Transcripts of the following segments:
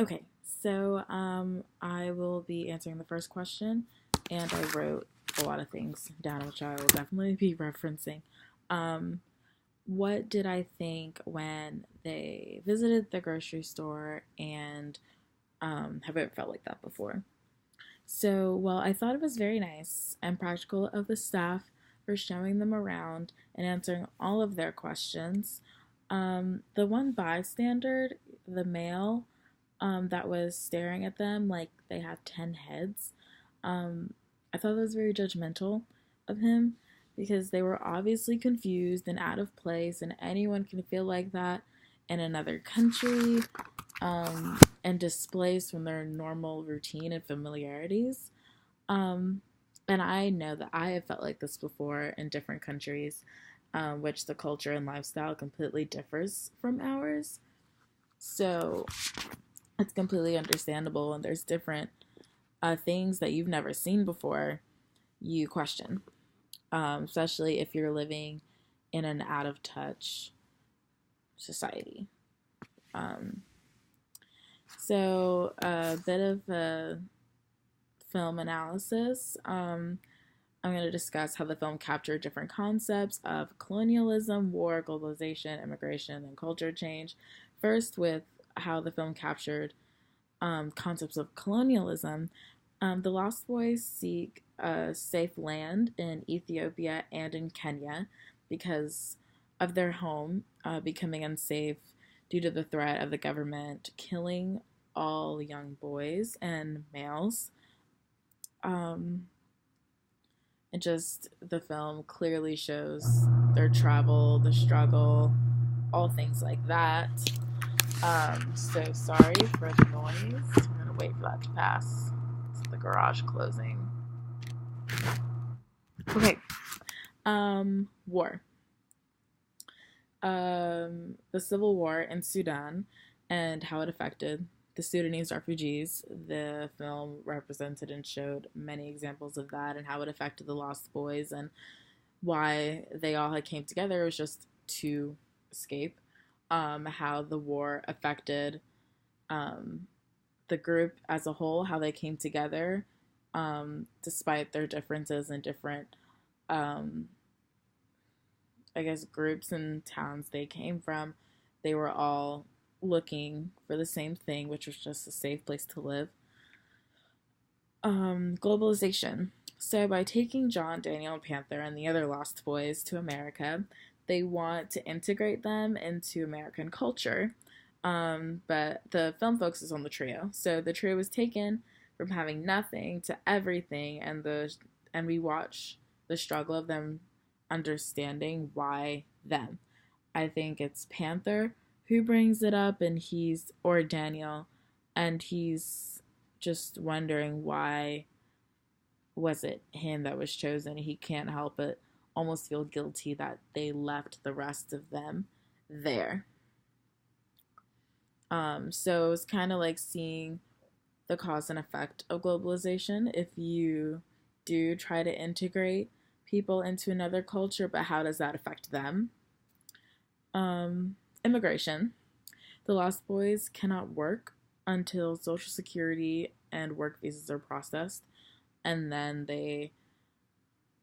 Okay, so I will be answering the first question, and I wrote a lot of things down, which I will definitely be referencing. Um, what did I think when they visited the grocery store, and have it felt like that before? So, well, I thought it was very nice and practical of the staff for showing them around and answering all of their questions. The one bystander, the male, that was staring at them like they had 10 heads, um, I thought that was very judgmental of him because they were obviously confused and out of place, and anyone can feel like that in another country, and displaced from their normal routine and familiarities. Um, and I know that I have felt like this before in different countries, which the culture and lifestyle completely differs from ours. So it's completely understandable, and there's different things that you've never seen before you question, especially if you're living in an out of touch society. Um, so a bit of a film analysis. I'm going to discuss how the film captured different concepts of colonialism, war, globalization, immigration, and culture change. First, with how the film captured concepts of colonialism. The Lost Boys seek a safe land in Ethiopia and in Kenya because of their home becoming unsafe due to the threat of the government killing all young boys and males. Um, it just, the film clearly shows their travel, the struggle, all things like that. So sorry for the noise. I'm gonna wait for that to pass. It's the garage closing. Okay. War. The civil war in Sudan and how it affected the Sudanese refugees. The film represented and showed many examples of that and how it affected the Lost Boys and why they all had came together. It was just to escape. How the war affected um, the group as a whole, how they came together, despite their differences and different, um, I guess, groups and towns they came from. They were all looking for the same thing, which was just a safe place to live. Globalization. So, by taking John, Daniel, and Panther and the other Lost Boys to America, they want to integrate them into American culture. But the film focuses on the trio. So the trio was taken from having nothing to everything, and we watch the struggle of them understanding why them. I think it's Panther who brings it up, and he's or Daniel, and he's just wondering why was it him that was chosen. He can't help but almost feel guilty that they left the rest of them there. So it's kind of like seeing the cause and effect of globalization. If you do try to integrate people into another culture, but how does that affect them? Immigration. The Lost Boys cannot work until Social Security and work visas are processed, and then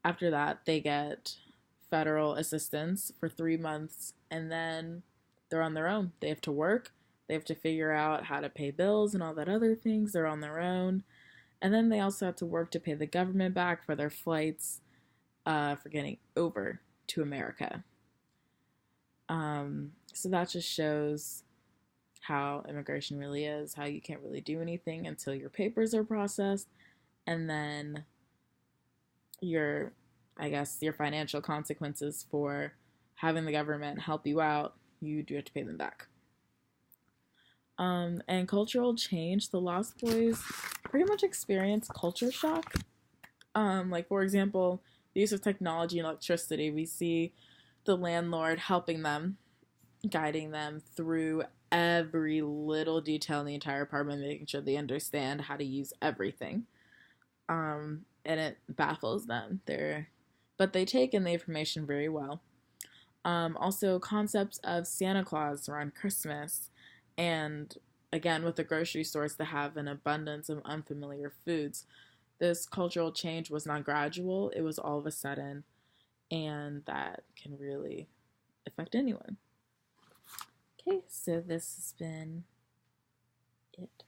after that, they get federal assistance for 3 months, and then they're on their own. They have to work, they have to figure out how to pay bills and all that other things. They're on their own. And then they also have to work to pay the government back for their flights for getting over to America. So that just shows how immigration really is, how you can't really do anything until your papers are processed, and then your, I guess, your financial consequences for having the government help you out, you do have to pay them back. And cultural change, the Lost Boys pretty much experience culture shock. Like, for example, the use of technology and electricity. We see the landlord helping them, guiding them through every little detail in the entire apartment, making sure they understand how to use everything. And it baffles them. But they take in the information very well. Also, concepts of Santa Claus around Christmas and again, with the grocery stores to have an abundance of unfamiliar foods. This cultural change was not gradual, it was all of a sudden, and that can really affect anyone. Okay, so this has been it.